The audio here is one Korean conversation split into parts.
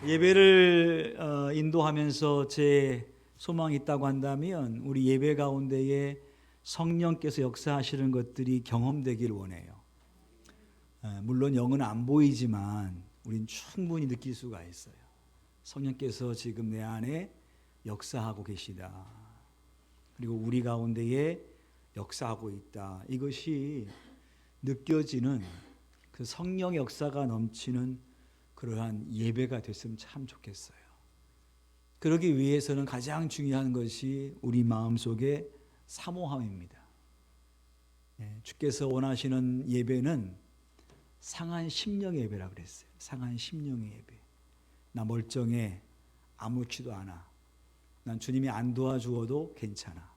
예배를 인도하면서 제 소망이 있다고 한다면 우리 예배 가운데에 성령께서 역사하시는 것들이 경험되기를 원해요. 물론 영은 안 보이지만 우린 충분히 느낄 수가 있어요. 성령께서 지금 내 안에 역사하고 계시다. 그리고 우리 가운데에 역사하고 있다. 이것이 느껴지는 그 성령 역사가 넘치는 그러한 예배가 됐으면 참 좋겠어요. 그러기 위해서는 가장 중요한 것이 우리 마음속의 사모함입니다. 주께서 원하시는 예배는 상한 심령의 예배라고 그랬어요. 상한 심령의 예배. 나 멀쩡해. 아무렇지도 않아. 난 주님이 안 도와주어도 괜찮아.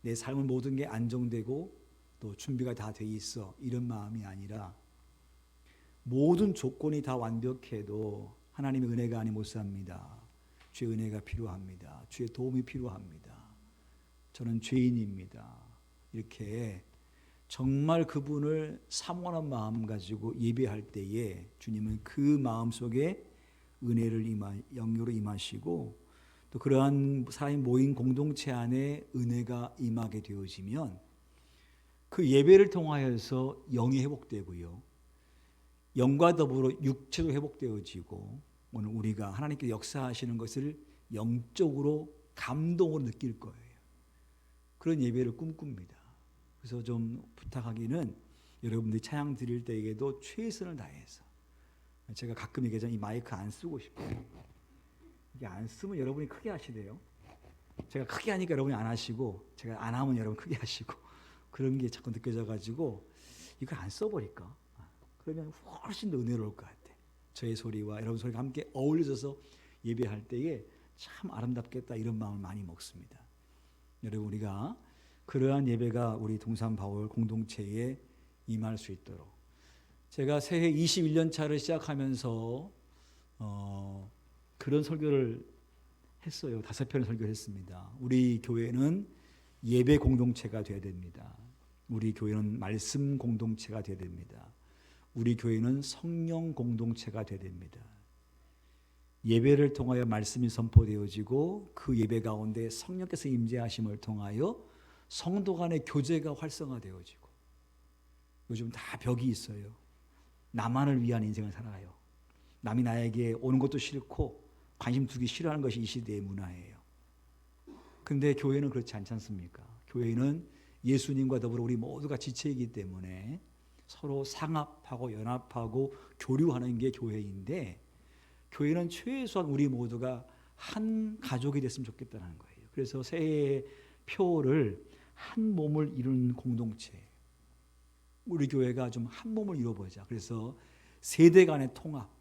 내 삶은 모든 게 안정되고 또 준비가 다 돼 있어. 이런 마음이 아니라 모든 조건이 다 완벽해도 하나님의 은혜가 아니 못 삽니다. 주의 은혜가 필요합니다. 주의 도움이 필요합니다. 저는 죄인입니다. 이렇게 정말 그분을 사모하는 마음 가지고 예배할 때에 주님은 그 마음 속에 은혜를 영으로 임하시고 또 그러한 사람이 모인 공동체 안에 은혜가 임하게 되어지면 그 예배를 통하여서 영이 회복되고요. 영과 더불어 육체도 회복되어지고 오늘 우리가 하나님께 역사하시는 것을 영적으로 감동으로 느낄 거예요. 그런 예배를 꿈꿉니다. 그래서 좀 부탁하기는 여러분들이 찬양 드릴 때에도 최선을 다해서 제가 가끔 얘기하자면 이 마이크 안 쓰고 싶어요. 이게 안 쓰면 여러분이 크게 하시대요. 제가 크게 하니까 여러분이 안 하시고 제가 안 하면 여러분 크게 하시고 그런 게 자꾸 느껴져가지고 이걸 안 써버릴까? 그러면 훨씬 더 은혜로울 것 같아. 저의 소리와 여러분 소리가 함께 어울려져서 예배할 때에 참 아름답겠다 이런 마음을 많이 먹습니다. 여러분 우리가 그러한 예배가 우리 동산바울 공동체에 임할 수 있도록 제가 새해 21년 차를 시작하면서 그런 설교를 했어요. 5편의 설교를 했습니다. 우리 교회는 예배 공동체가 되어야 됩니다. 우리 교회는 말씀 공동체가 되어야 됩니다. 우리 교회는 성령 공동체가 되어야 됩니다. 예배를 통하여 말씀이 선포되어지고 그 예배 가운데 성령께서 임재하심을 통하여 성도 간의 교제가 활성화되어지고 요즘 다 벽이 있어요. 나만을 위한 인생을 살아요. 남이 나에게 오는 것도 싫고 관심 두기 싫어하는 것이 이 시대의 문화예요. 그런데 교회는 그렇지 않지 않습니까? 교회는 예수님과 더불어 우리 모두가 지체이기 때문에 서로 상합하고 연합하고 교류하는 게 교회인데 교회는 최소한 우리 모두가 한 가족이 됐으면 좋겠다는 거예요. 그래서 새해의 표를 한 몸을 이루는 공동체. 우리 교회가 좀 한 몸을 이루어보자. 그래서 세대 간의 통합.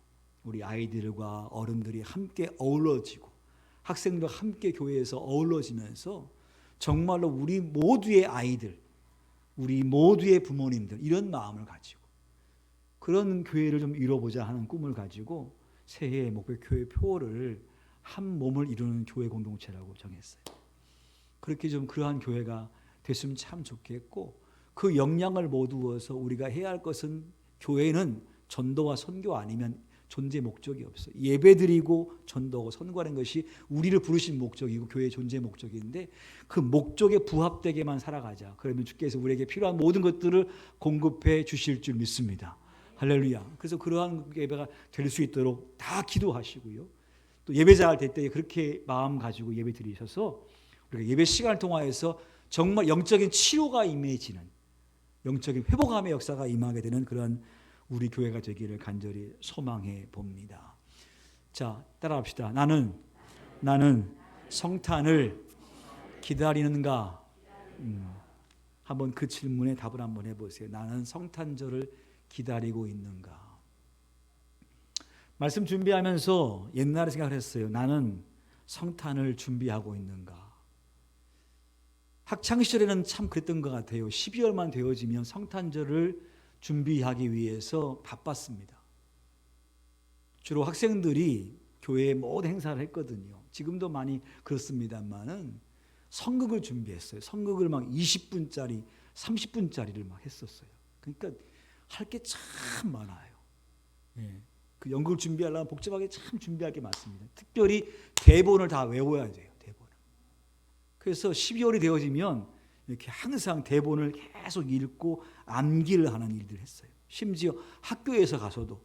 우리 아이들과 어른들이 함께 어우러지고 학생들과 함께 교회에서 어우러지면서 정말로 우리 모두의 아이들 우리 모두의 부모님들 이런 마음을 가지고 그런 교회를 좀 이뤄보자 하는 꿈을 가지고 새해의 목표 교회 표를 한 몸을 이루는 교회 공동체라고 정했어요. 그렇게 좀 그러한 교회가 됐으면 참 좋겠고 그 역량을 모두어서 우리가 해야 할 것은 교회는 전도와 선교 아니면 존재 목적이 없어요. 예배드리고 전도하고 선교하는 것이 우리를 부르신 목적이고 교회의 존재 목적인데 그 목적에 부합되게만 살아가자. 그러면 주께서 우리에게 필요한 모든 것들을 공급해 주실 줄 믿습니다. 할렐루야. 그래서 그러한 예배가 될 수 있도록 다 기도하시고요. 또 예배자가 될 때 그렇게 마음 가지고 예배 드리셔서 우리가 예배 시간을 통하여서 정말 영적인 치료가 임해지는 영적인 회복함의 역사가 임하게 되는 그런 우리 교회가 되기를 간절히 소망해 봅니다. 자, 따라합시다. 나는 성탄을 기다리는가? 한번 그 질문에 답을 한번 해보세요. 나는 성탄절을 기다리고 있는가? 말씀 준비하면서 옛날에 생각을 했어요. 나는 성탄을 준비하고 있는가? 학창시절에는 참 그랬던 것 같아요. 12월만 되어지면 성탄절을 준비하기 위해서 바빴습니다. 주로 학생들이 교회에 모든 행사를 했거든요. 지금도 많이 그렇습니다만은 성극을 준비했어요. 성극을 막 20분짜리, 30분짜리를 막 했었어요. 그러니까 할 게 참 많아요. 그 연극을 준비하려면 복잡하게 참 준비할 게 많습니다. 특별히 대본을 다 외워야 돼요. 대본을. 그래서 12월이 되어지면 이렇게 항상 대본을 계속 읽고 암기를 하는 일들을 했어요. 심지어 학교에서 가서도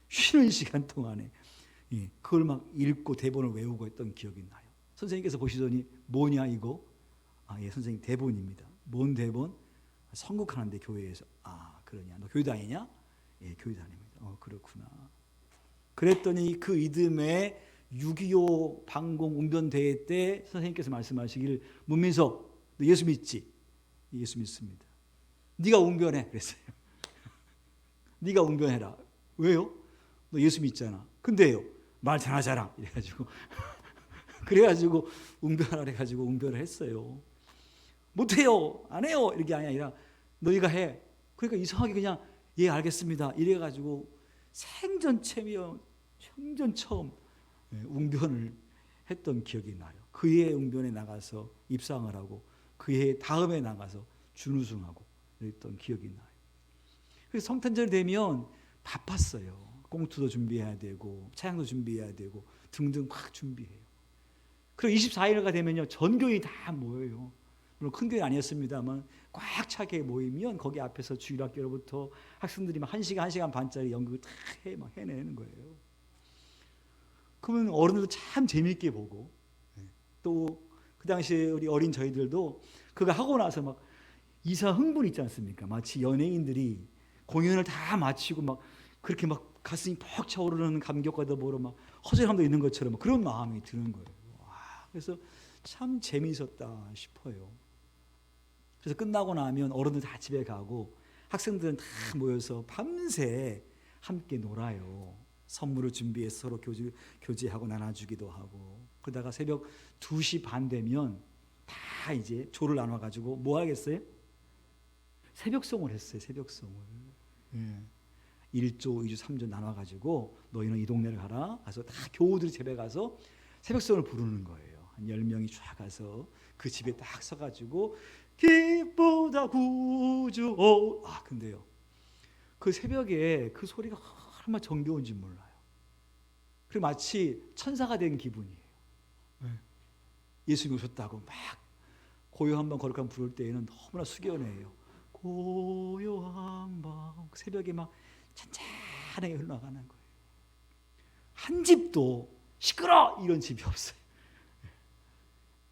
쉬는 시간 동안에 그걸 막 읽고 대본을 외우고 했던 기억이 나요. 선생님께서 보시더니 뭐냐 이거? 예, 선생님 대본입니다. 뭔 대본? 선곡하는데 교회에서. 그러냐? 너 교회 다니냐? 예, 교회 다닙니다. 그렇구나. 그랬더니 그 이듬해 6.25 방공 웅변대회 때 선생님께서 말씀하시길 문민석 너 예수 믿지? 예수 믿습니다. 네가 웅변해 그랬어요. 네가 웅변해라. 왜요? 너 예수 믿잖아. 근데요 말 잘하잖아 이래가지고 그래가지고 웅변하라 해가지고 웅변을 했어요. 못해요 안 해요 이렇게 아니라 너희가 해. 그러니까 이상하게 그냥 예 알겠습니다 이래가지고 생전 처음 웅변을 했던 기억이 나요. 그해 웅변에 나가서 입상을 하고 그해 다음에 나가서 준우승하고 그랬던 기억이 나요. 그래서 성탄절 되면 바빴어요. 꽁투도 준비해야 되고 차양도 준비해야 되고 등등 막 준비해요. 그리고 24일가 되면요 전교인이 다 모여요. 물론 큰 교회 아니었습니다만 꽉 차게 모이면 거기 앞에서 주일학교로부터 학생들이 막 1시간 반짜리 연극을 다 해내는 거예요. 그러면 어른들도 참 재미있게 보고 또 그 당시에 우리 어린 저희들도 그거 하고 나서 막 이상 흥분 있지 않습니까? 마치 연예인들이 공연을 다 마치고 막 그렇게 막 가슴이 퍽 차오르는 감격과 더불어 막 허전함도 있는 것처럼 그런 마음이 드는 거예요. 그래서 참 재미있었다 싶어요. 그래서 끝나고 나면 어른들 다 집에 가고 학생들은 다 모여서 밤새 함께 놀아요. 선물을 준비해서 서로 교제하고 나눠주기도 하고 그러다가 새벽 2시 반 되면 다 이제 조를 나눠가지고 뭐 하겠어요? 새벽송을 했어요. 새벽송을. 1조, 2조, 3조 나눠가지고 너희는 이 동네를 가라. 가서 다 교우들이 집에 가서 새벽송을 부르는 거예요. 한 10명이 쫙 가서 그 집에 딱 서가지고 기쁘다 구주. 근데요. 그 새벽에 그 소리가 얼마나 정겨운지 몰라요. 그리고 마치 천사가 된 기분이에요. 예수님이 오셨다고 막 고요한 밤 거룩한 부를 때에는 너무나 숙연해요. 고요한 밤 새벽에 막 찬찬하게 흘러가는 거예요. 한 집도 시끄러 이런 집이 없어요.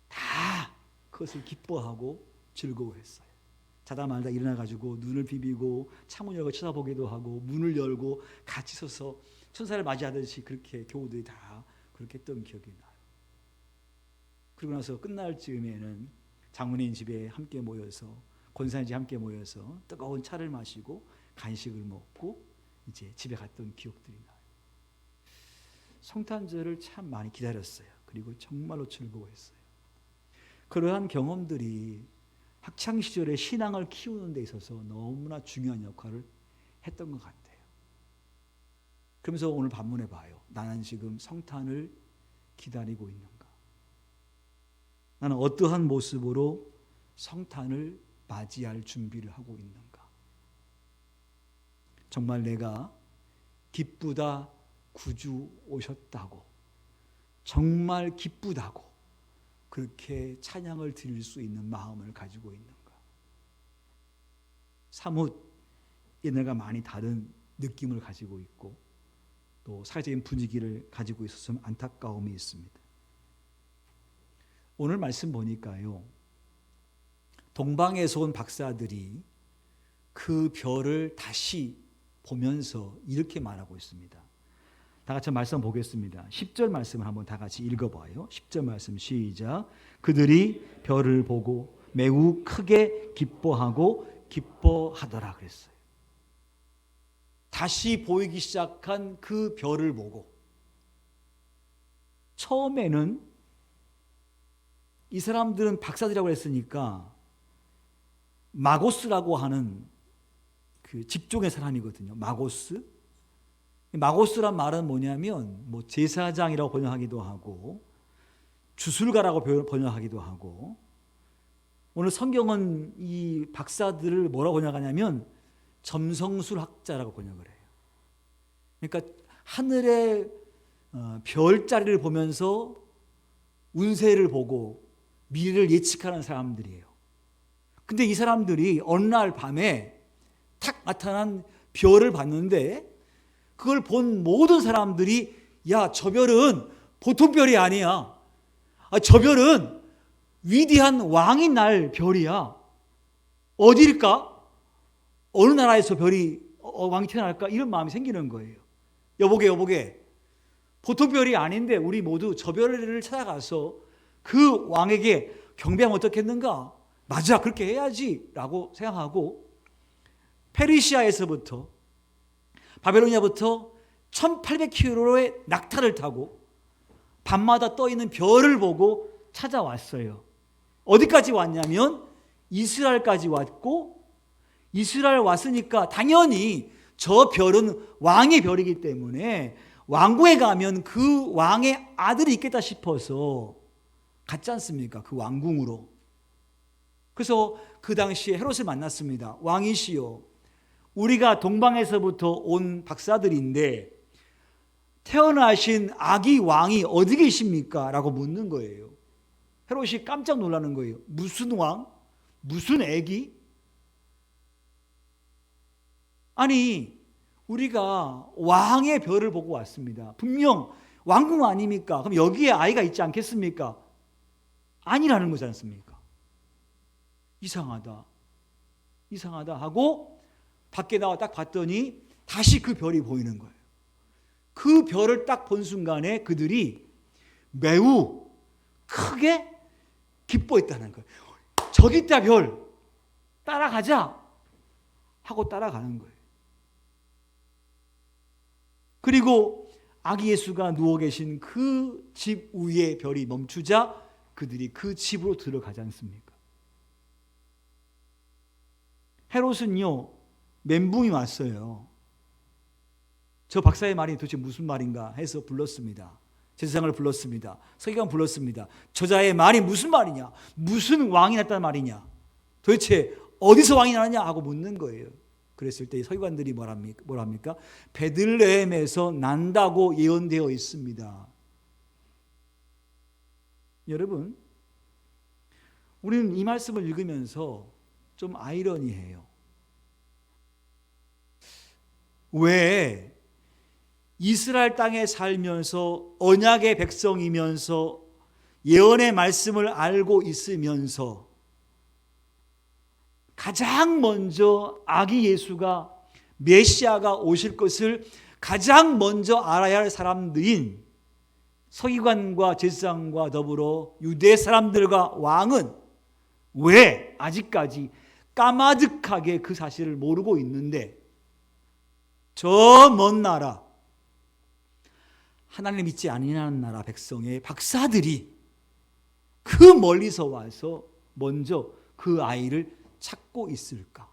다 그것을 기뻐하고 즐거워했어요. 자다 말다 일어나가지고 눈을 비비고 창문 열고 쳐다보기도 하고 문을 열고 같이 서서 천사를 맞이하듯이 그렇게 교우들이 다 그렇게 했던 기억이 나요. 그리고 나서 끝날 즈음에는 장로님 집에 함께 모여서 권사님 집에 함께 모여서 뜨거운 차를 마시고 간식을 먹고 이제 집에 갔던 기억들이 나요. 성탄절을 참 많이 기다렸어요. 그리고 정말로 즐거워했어요. 그러한 경험들이 학창시절에 신앙을 키우는 데 있어서 너무나 중요한 역할을 했던 것 같아요. 그러면서 오늘 반문해 봐요. 나는 지금 성탄을 기다리고 있는가? 나는 어떠한 모습으로 성탄을 맞이할 준비를 하고 있는가? 정말 내가 기쁘다 구주 오셨다고 정말 기쁘다고 그렇게 찬양을 드릴 수 있는 마음을 가지고 있는가? 사뭇 옛날과 많이 다른 느낌을 가지고 있고 또 사회적인 분위기를 가지고 있어서 좀 안타까움이 있습니다. 오늘 말씀 보니까요. 동방에서 온 박사들이 그 별을 다시 보면서 이렇게 말하고 있습니다. 다 같이 말씀 보겠습니다. 10절 말씀을 한번 다 같이 읽어봐요. 10절 말씀 시작. 그들이 별을 보고 매우 크게 기뻐하더라 그랬어요. 다시 보이기 시작한 그 별을 보고 처음에는 이 사람들은 박사들이라고 했으니까 마고스라고 하는 그 직종의 사람이거든요. 마고스란 말은 뭐냐면 뭐 제사장이라고 번역하기도 하고 주술가라고 번역하기도 하고 오늘 성경은 이 박사들을 뭐라고 번역하냐면 점성술학자라고 번역을 해요. 그러니까 하늘의 별자리를 보면서 운세를 보고 미래를 예측하는 사람들이에요. 근데 이 사람들이 어느 날 밤에 탁 나타난 별을 봤는데 그걸 본 모든 사람들이 야, 저 별은 보통 별이 아니야. 저 별은 위대한 왕이 날 별이야. 어디일까? 어느 나라에서 별이 왕이 태어날까? 이런 마음이 생기는 거예요. 여보게 보통 별이 아닌데 우리 모두 저 별을 찾아가서 그 왕에게 경배하면 어떻겠는가? 맞아, 그렇게 해야지 라고 생각하고 페르시아에서부터 바벨로니아부터 1800km의 낙타를 타고 밤마다 떠있는 별을 보고 찾아왔어요. 어디까지 왔냐면 이스라엘까지 왔고, 이스라엘 왔으니까 당연히 저 별은 왕의 별이기 때문에 왕궁에 가면 그 왕의 아들이 있겠다 싶어서 갔지 않습니까? 그 왕궁으로. 그래서 그 당시에 헤롯을 만났습니다. 왕이시여, 우리가 동방에서부터 온 박사들인데 태어나신 아기 왕이 어디 계십니까? 라고 묻는 거예요. 헤롯이 깜짝 놀라는 거예요. 무슨 왕? 무슨 아기? 아니, 우리가 왕의 별을 보고 왔습니다. 분명 왕궁 아닙니까? 그럼 여기에 아이가 있지 않겠습니까? 아니라는 거지 않습니까? 이상하다 하고 밖에 나와 딱 봤더니 다시 그 별이 보이는 거예요. 그 별을 딱 본 순간에 그들이 매우 크게 기뻐했다는 거예요. 저기 있다 별, 따라가자 하고 따라가는 거예요. 그리고 아기 예수가 누워 계신 그 집 위에 별이 멈추자 그들이 그 집으로 들어가지 않습니까? 헤롯은요, 멘붕이 왔어요. 저 박사의 말이 도대체 무슨 말인가 해서 불렀습니다. 제사장을 불렀습니다. 서기관 불렀습니다. 저자의 말이 무슨 말이냐? 무슨 왕이 났다는 말이냐? 도대체 어디서 왕이 나느냐 하고 묻는 거예요. 그랬을 때 서기관들이 뭐라 합니까? 베들레헴에서 난다고 예언되어 있습니다. 여러분, 우리는 이 말씀을 읽으면서 좀 아이러니해요. 왜 이스라엘 땅에 살면서 언약의 백성이면서 예언의 말씀을 알고 있으면서 가장 먼저 아기 예수가 메시아가 오실 것을 가장 먼저 알아야 할 사람들인 서기관과 제사장과 더불어 유대 사람들과 왕은 왜 아직까지 까마득하게 그 사실을 모르고 있는데 저 먼 나라, 하나님 믿지 아니하는 나라 백성의 박사들이 그 멀리서 와서 먼저 그 아이를 찾고 있을까?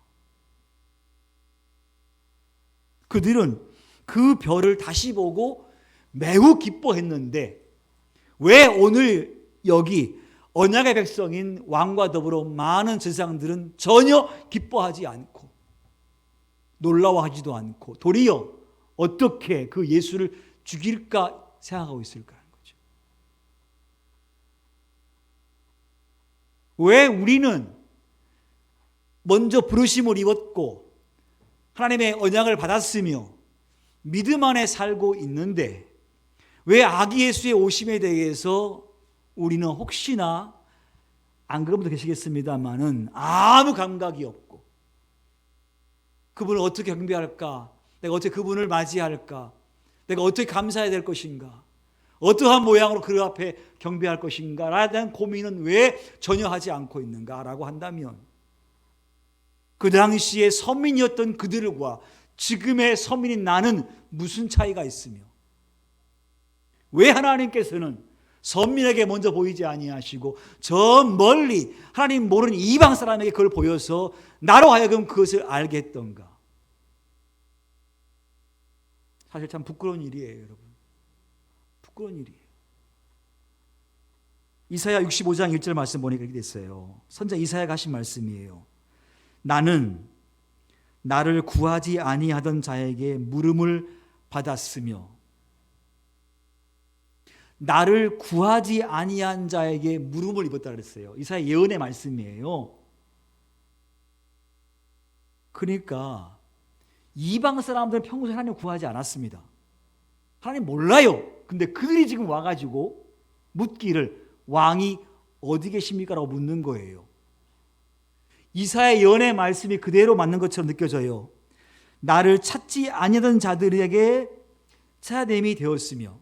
그들은 그 별을 다시 보고 매우 기뻐했는데 왜 오늘 여기 언약의 백성인 왕과 더불어 많은 제사장들은 전혀 기뻐하지 않고 놀라워하지도 않고 도리어 어떻게 그 예수를 죽일까 생각하고 있을까 하는 거죠. 왜 우리는 먼저 부르심을 입었고 하나님의 언약을 받았으며 믿음 안에 살고 있는데 왜 아기 예수의 오심에 대해서 우리는 혹시나 안 그런 분도 계시겠습니다만은 아무 감각이 없고 그분을 어떻게 경배할까? 내가 어떻게 그분을 맞이할까? 내가 어떻게 감사해야 될 것인가? 어떠한 모양으로 그 앞에 경배할 것인가? 라에 대한 고민은 왜 전혀 하지 않고 있는가? 라고 한다면 그 당시에 서민이었던 그들과 지금의 서민인 나는 무슨 차이가 있으며 왜 하나님께서는 선민에게 먼저 보이지 아니하시고 저 멀리 하나님 모르는 이방 사람에게 그걸 보여서 나로 하여금 그것을 알게 했던가? 사실 참 부끄러운 일이에요, 여러분. 부끄러운 일이에요. 이사야 65장 1절 말씀 보니까 이렇게 됐어요. 선자 이사야가 하신 말씀이에요. 나는 나를 구하지 아니하던 자에게 물음을 받았으며 나를 구하지 아니한 자에게 물음을 입었다 그랬어요. 이사야 예언의 말씀이에요. 그러니까 이방 사람들은 평소에 하나님을 구하지 않았습니다. 하나님 몰라요. 근데 그들이 지금 와가지고 묻기를 왕이 어디 계십니까? 라고 묻는 거예요. 이사야 예언의 말씀이 그대로 맞는 것처럼 느껴져요. 나를 찾지 아니하던 자들에게 찾아냄이 되었으며,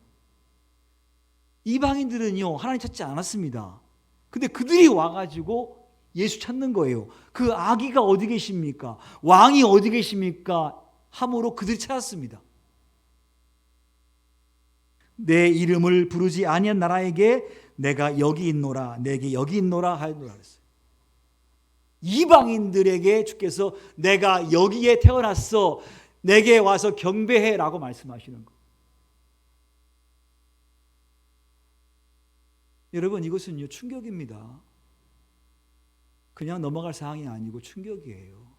이방인들은요 하나님 찾지 않았습니다. 근데 그들이 와가지고 예수 찾는 거예요. 그 아기가 어디 계십니까? 왕이 어디 계십니까? 함으로 그들이 찾았습니다. 내 이름을 부르지 아니한 나라에게 내가 여기 있노라, 내게 여기 있노라 하였노라 그랬어요. 이방인들에게 주께서 내가 여기에 태어났어, 내게 와서 경배해라고 말씀하시는 거예요. 여러분, 이것은요 충격입니다. 그냥 넘어갈 사항이 아니고 충격이에요.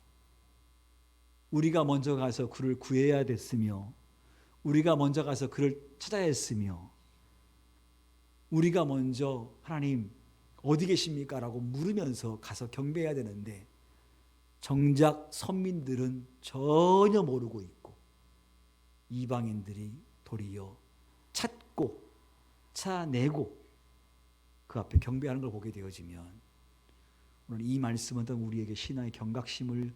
우리가 먼저 가서 그를 구해야 됐으며, 우리가 먼저 가서 그를 찾아야 했으며, 우리가 먼저 하나님 어디 계십니까? 라고 물으면서 가서 경배해야 되는데, 정작 선민들은 전혀 모르고 있고 이방인들이 도리어 찾고 찾아내고 그 앞에 경배하는 걸 보게 되어지면, 오늘 이 말씀은 우리에게 신앙의 경각심을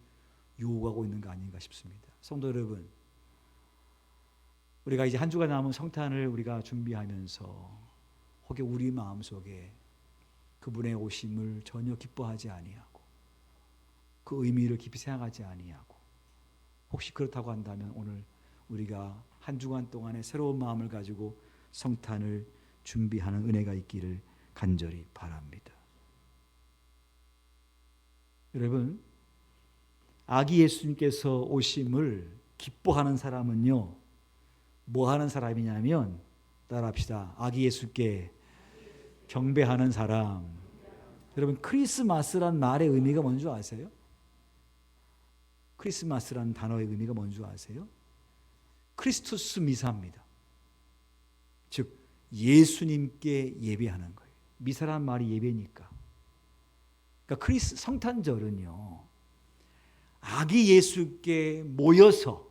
요구하고 있는 거 아닌가 싶습니다. 성도 여러분, 우리가 이제 한 주가 남은 성탄을 우리가 준비하면서 혹여 우리 마음속에 그분의 오심을 전혀 기뻐하지 아니하고 그 의미를 깊이 생각하지 아니하고, 혹시 그렇다고 한다면 오늘 우리가 한 주간 동안에 새로운 마음을 가지고 성탄을 준비하는 은혜가 있기를 간절히 바랍니다. 여러분, 아기 예수님께서 오심을 기뻐하는 사람은요 뭐 하는 사람이냐면, 따라합시다. 아기 예수께 경배하는 사람. 여러분, 크리스마스란 말의 의미가 뭔 줄 아세요? 크리스마스란 단어의 의미가 뭔 줄 아세요? 크리스투스 미사입니다. 즉 예수님께 예배하는 거예요. 미사란 말이 예배니까. 그러니까 성탄절은요 아기 예수께 모여서,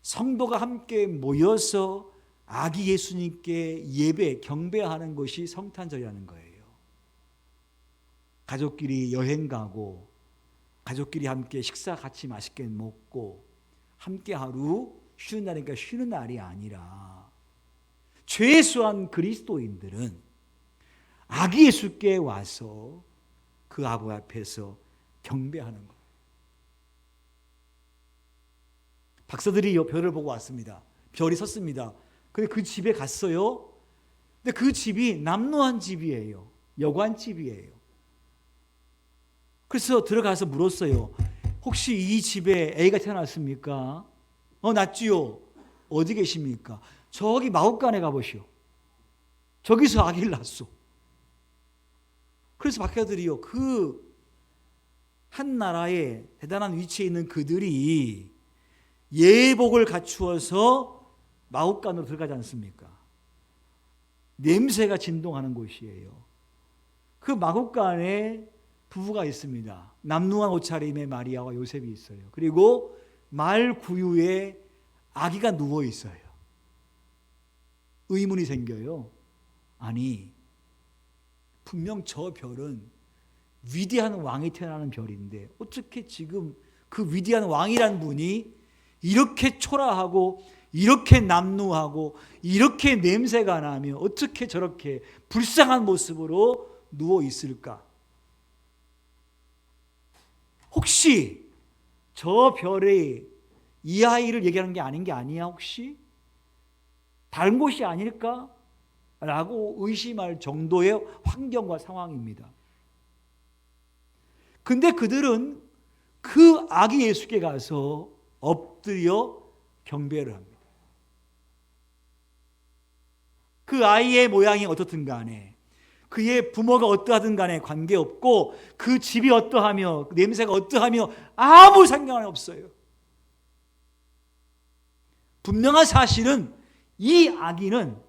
성도가 함께 모여서 아기 예수님께 예배, 경배하는 것이 성탄절이라는 거예요. 가족끼리 여행 가고, 가족끼리 함께 식사 같이 맛있게 먹고, 함께 하루 쉬는 날이니까 쉬는 날이 아니라, 최소한 그리스도인들은 아기 예수께 와서 그 아버지 앞에서 경배하는 거예요. 박사들이 별을 보고 왔습니다. 별이 섰습니다. 근데 그 집에 갔어요. 근데 그 집이 남루한 집이에요. 여관집이에요. 그래서 들어가서 물었어요. 혹시 이 집에 애가 태어났습니까? 났지요. 어디 계십니까? 저기 마국간에 가보시오. 저기서 아기를 낳았소. 그래서 박사들이요, 그 한 나라의 대단한 위치에 있는 그들이 예복을 갖추어서 마국간으로 들어가지 않습니까? 냄새가 진동하는 곳이에요. 그 마국간에 부부가 있습니다. 남루한 옷차림의 마리아와 요셉이 있어요. 그리고 말 구유에 아기가 누워 있어요. 의문이 생겨요. 아니, 분명 저 별은 위대한 왕이 태어나는 별인데 어떻게 지금 그 위대한 왕이란 분이 이렇게 초라하고 이렇게 남루하고 이렇게 냄새가 나며 어떻게 저렇게 불쌍한 모습으로 누워 있을까? 혹시 저 별이 이 아이를 얘기하는 게 아닌 게 아니야? 혹시 다른 곳이 아닐까? 라고 의심할 정도의 환경과 상황입니다. 근데 그들은 그 아기 예수께 가서 엎드려 경배를 합니다. 그 아이의 모양이 어떻든 간에, 그의 부모가 어떠하든 간에 관계없고, 그 집이 어떠하며 냄새가 어떠하며 아무 상관이 없어요. 분명한 사실은 이 아기는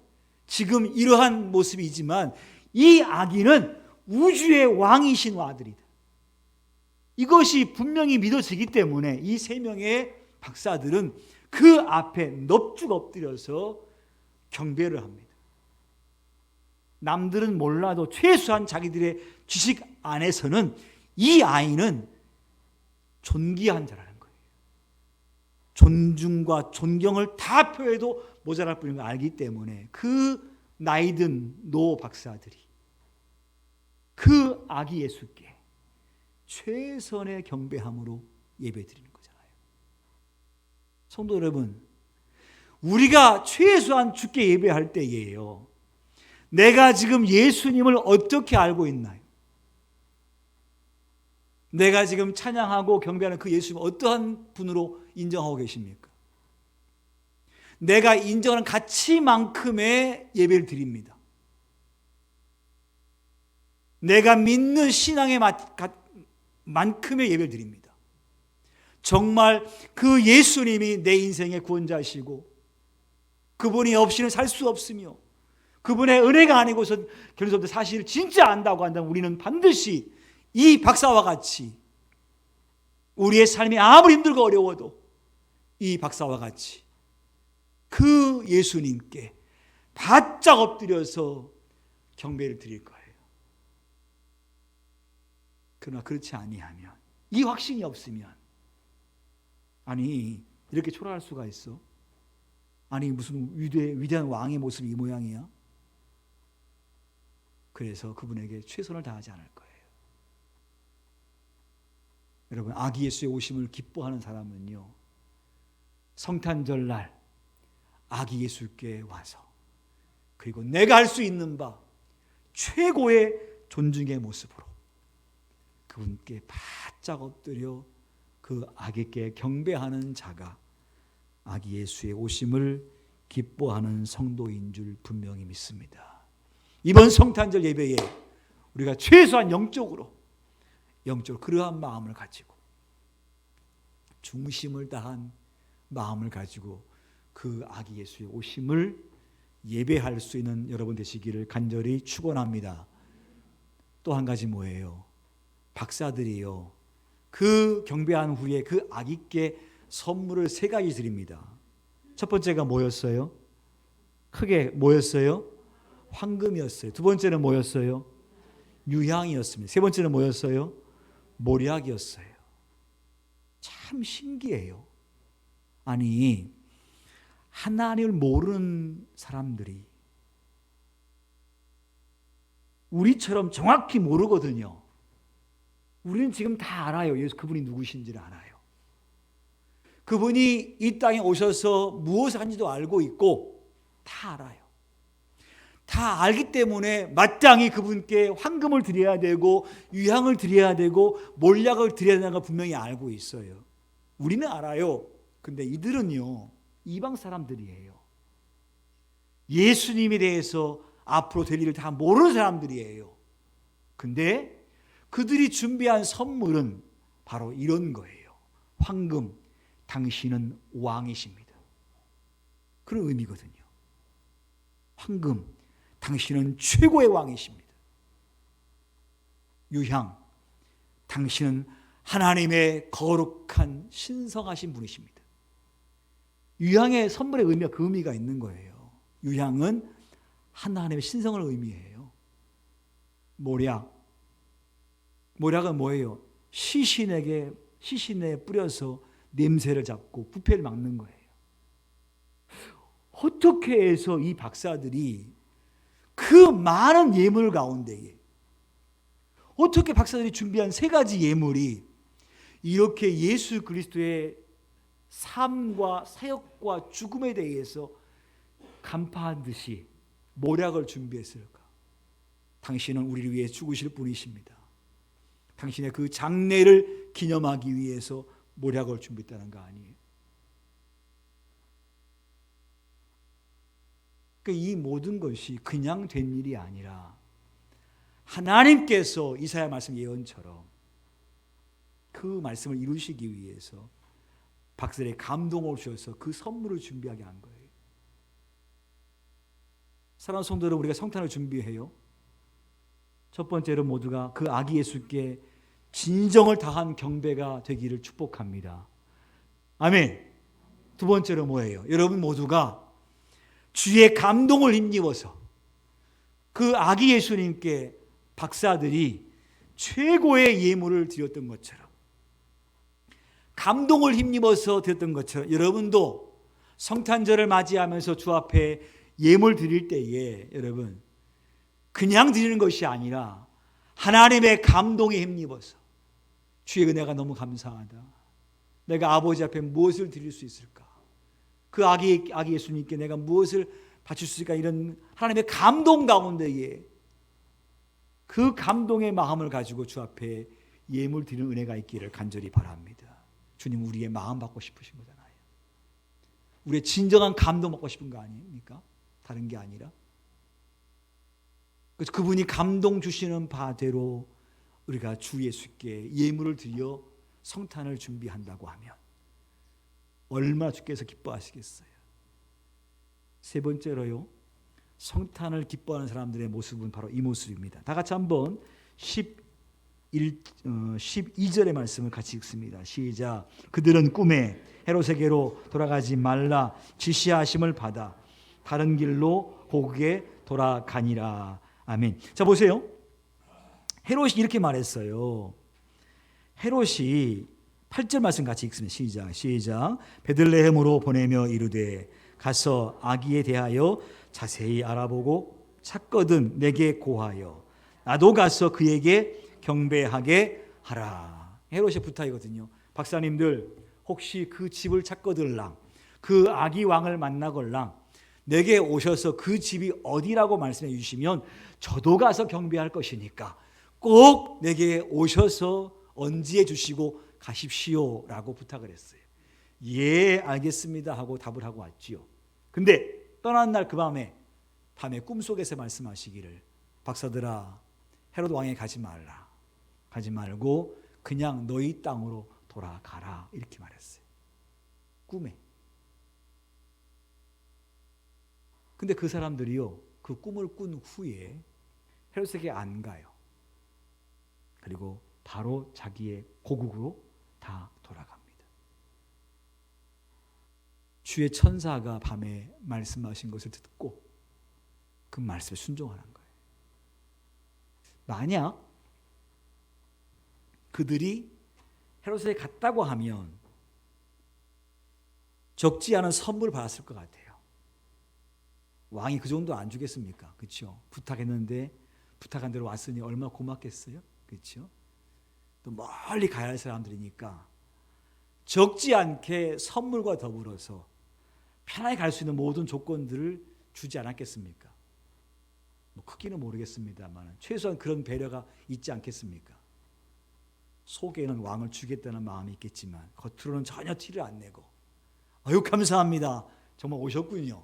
지금 이러한 모습이지만 이 아기는 우주의 왕이신 아들이다. 이것이 분명히 믿어지기 때문에 이 세 명의 박사들은 그 앞에 넙죽 엎드려서 경배를 합니다. 남들은 몰라도 최소한 자기들의 지식 안에서는 이 아이는 존귀한 자라는 거예요. 존중과 존경을 다 표해도 모자랄 뿐인 걸 알기 때문에 그 나이든 노 박사들이 그 아기 예수께 최선의 경배함으로 예배드리는 거잖아요. 성도 여러분, 우리가 최소한 주께 예배할 때예요. 내가 지금 예수님을 어떻게 알고 있나요? 내가 지금 찬양하고 경배하는 그 예수님을 어떠한 분으로 인정하고 계십니까? 내가 인정하는 가치만큼의 예배를 드립니다. 내가 믿는 신앙의 만큼의 예배를 드립니다. 정말 그 예수님이 내 인생의 구원자시고 그분이 없이는 살 수 없으며 그분의 은혜가 아니고선 결론적으로 사실을 진짜 안다고 한다면 우리는 반드시 이 박사와 같이 우리의 삶이 아무리 힘들고 어려워도 이 박사와 같이 그 예수님께 바짝 엎드려서 경배를 드릴 거예요. 그러나 그렇지 아니하면, 이 확신이 없으면, 아니 이렇게 초라할 수가 있어? 아니 무슨 위대한 왕의 모습이 이 모양이야? 그래서 그분에게 최선을 다하지 않을 거예요. 여러분, 아기 예수의 오심을 기뻐하는 사람은요, 성탄절 날 아기 예수께 와서 그리고 내가 할 수 있는 바 최고의 존중의 모습으로 그분께 바짝 엎드려 그 아기께 경배하는 자가 아기 예수의 오심을 기뻐하는 성도인 줄 분명히 믿습니다. 이번 성탄절 예배에 우리가 최소한 영적으로 그러한 마음을 가지고 중심을 다한 마음을 가지고 그 아기 예수의 오심을 예배할 수 있는 여러분 되시기를 간절히 축원합니다. 또 한 가지 뭐예요? 박사들이요, 그 경배한 후에 그 아기께 선물을 세 가지 드립니다. 첫 번째가 뭐였어요? 크게 뭐였어요? 황금이었어요. 두 번째는 뭐였어요? 유향이었습니다. 세 번째는 뭐였어요? 모략이었어요. 참 신기해요. 아니 하나님을 모르는 사람들이 우리처럼 정확히 모르거든요. 우리는 지금 다 알아요. 예수 그분이 누구신지를 알아요. 그분이 이 땅에 오셔서 무엇을 한지도 알고 있고 다 알아요. 다 알기 때문에 마땅히 그분께 황금을 드려야 되고 유향을 드려야 되고 몰약을 드려야 되는 걸 분명히 알고 있어요. 우리는 알아요. 근데 이들은요, 이방 사람들이에요. 예수님에 대해서 앞으로 될 일을 다 모르는 사람들이에요. 근데 그들이 준비한 선물은 바로 이런 거예요. 황금, 당신은 왕이십니다. 그런 의미거든요. 황금, 당신은 최고의 왕이십니다. 유향, 당신은 하나님의 거룩한 신성하신 분이십니다. 유향의 선물의 의미가 그 의미가 있는 거예요. 유향은 하나님의 신성을 의미해요. 모략은 뭐예요? 시신에 뿌려서 냄새를 잡고 부패를 막는 거예요. 어떻게 해서 이 박사들이 그 많은 예물 가운데에 어떻게 박사들이 준비한 세 가지 예물이 이렇게 예수 그리스도의 삶과 사역과 죽음에 대해서 간파한 듯이 모략을 준비했을까? 당신은 우리를 위해 죽으실 분이십니다. 당신의 그 장례를 기념하기 위해서 모략을 준비했다는 거 아니에요? 이 모든 것이 그냥 된 일이 아니라 하나님께서 이사야 말씀 예언처럼 그 말씀을 이루시기 위해서 박사들의 감동을 주셔서 그 선물을 준비하게 한 거예요. 사랑하는 성도 여러분, 우리가 성탄을 준비해요. 첫 번째로 모두가 그 아기 예수께 진정을 다한 경배가 되기를 축복합니다. 아멘. 두 번째로 뭐예요? 여러분 모두가 주의 감동을 힘입어서 그 아기 예수님께 박사들이 최고의 예물을 드렸던 것처럼, 감동을 힘입어서 드렸던 것처럼 여러분도 성탄절을 맞이하면서 주 앞에 예물 드릴 때에 여러분 그냥 드리는 것이 아니라 하나님의 감동에 힘입어서 주의 은혜가 너무 감사하다. 내가 아버지 앞에 무엇을 드릴 수 있을까? 그 아기 예수님께 내가 무엇을 바칠 수 있을까? 이런 하나님의 감동 가운데에 그 감동의 마음을 가지고 주 앞에 예물 드리는 은혜가 있기를 간절히 바랍니다. 주님 우리의 마음 받고 싶으신 거잖아요. 우리의 진정한 감동 받고 싶은 거 아닙니까? 다른 게 아니라. 그래서 그분이 감동 주시는 바대로 우리가 주 예수께 예물을 드려 성탄을 준비한다고 하면 얼마나 주께서 기뻐하시겠어요. 세 번째로요, 성탄을 기뻐하는 사람들의 모습은 바로 이 모습입니다. 다 같이 한번 12절의 말씀을 같이 읽습니다. 시작. 그들은 꿈에 헤롯에게로 돌아가지 말라 지시하심을 받아 다른 길로 고국에 돌아가니라. 아멘. 자 보세요. 헤롯이 이렇게 말했어요. 헤롯이 8절 말씀 같이 읽습니다. 시작. 베들레헴으로 보내며 이르되 가서 아기에 대하여 자세히 알아보고 찾거든 내게 고하여 나도 가서 그에게 경배하게 하라. 헤롯의 부탁이거든요. 박사님들 혹시 그 집을 찾거들랑 그 아기 왕을 만나걸랑 내게 오셔서 그 집이 어디라고 말씀해 주시면 저도 가서 경배할 것이니까 꼭 내게 오셔서 언지해 주시고 가십시오 라고 부탁을 했어요. 예 알겠습니다 하고 답을 하고 왔지요. 근데 떠난 날 그 밤에 꿈속에서 말씀하시기를 박사들아 헤롯 왕에 가지 말라. 가지 말고 그냥 너희 땅으로 돌아가라 이렇게 말했어요. 꿈에. 근데 그 사람들이요 그 꿈을 꾼 후에 헤롯에게 안 가요. 그리고 바로 자기의 고국으로 다 돌아갑니다. 주의 천사가 밤에 말씀하신 것을 듣고 그 말씀에 순종하는 거예요. 만약 그들이 헤롯에 갔다고 하면 적지 않은 선물을 받았을 것 같아요. 왕이 그 정도 안 주겠습니까? 그렇죠? 부탁했는데 부탁한 대로 왔으니 얼마나 고맙겠어요? 그렇죠? 또 멀리 가야 할 사람들이니까 적지 않게 선물과 더불어서 편하게 갈 수 있는 모든 조건들을 주지 않았겠습니까? 뭐 크기는 모르겠습니다만 최소한 그런 배려가 있지 않겠습니까? 속에는 왕을 주겠다는 마음이 있겠지만 겉으로는 전혀 티를 안 내고 아유 감사합니다. 정말 오셨군요.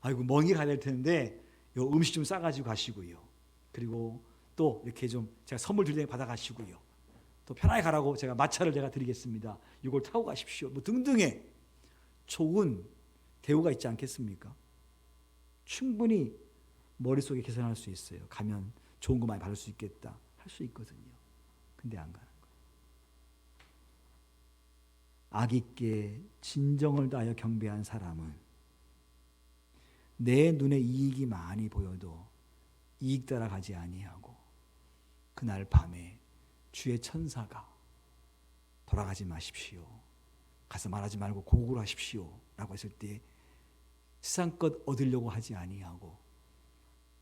아이고 먼 길 가야 될 텐데 요 음식 좀 싸가지고 가시고요. 그리고 또 이렇게 좀 제가 선물 드릴 때 받아가시고요. 또 편하게 가라고 제가 마차를 제가 드리겠습니다. 이걸 타고 가십시오. 뭐 등등의 좋은 대우가 있지 않겠습니까? 충분히 머릿속에 계산할 수 있어요. 가면 좋은 거 많이 받을 수 있겠다. 할 수 있거든요. 근데 안 가는 거예요. 아기께 진정을 다하여 경배한 사람은 내 눈에 이익이 많이 보여도 이익 따라가지 아니하고 그날 밤에 주의 천사가 돌아가지 마십시오. 가서 말하지 말고 고국으로 하십시오. 라고 했을 때 세상 것 얻으려고 하지 아니하고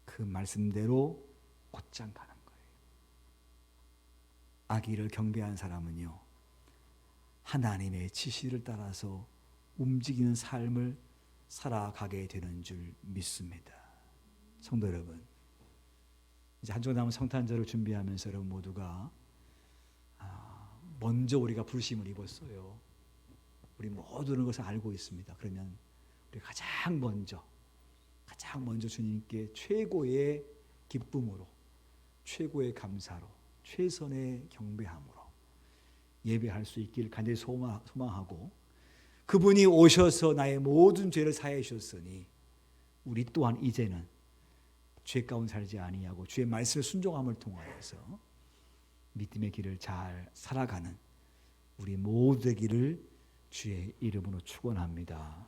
그 말씀대로 곧장 가는 거예요. 아기를 경배한 사람은요 하나님의 지시를 따라서 움직이는 삶을 살아가게 되는 줄 믿습니다. 성도 여러분, 이제 한 주 남은 성탄절을 준비하면서 여러분 모두가 먼저 우리가 부르심을 입었어요. 우리 모두는 것을 알고 있습니다. 그러면 우리 가장 먼저 주님께 최고의 기쁨으로, 최고의 감사로, 최선의 경배함으로 예배할 수 있기를 간절히 소망하고 그분이 오셔서 나의 모든 죄를 사해 주셨으니 우리 또한 이제는 죄 가운데 살지 아니하고 주의 말씀을 순종함을 통하여서 믿음의 길을 잘 살아가는 우리 모두 되기를 주의 이름으로 축원합니다.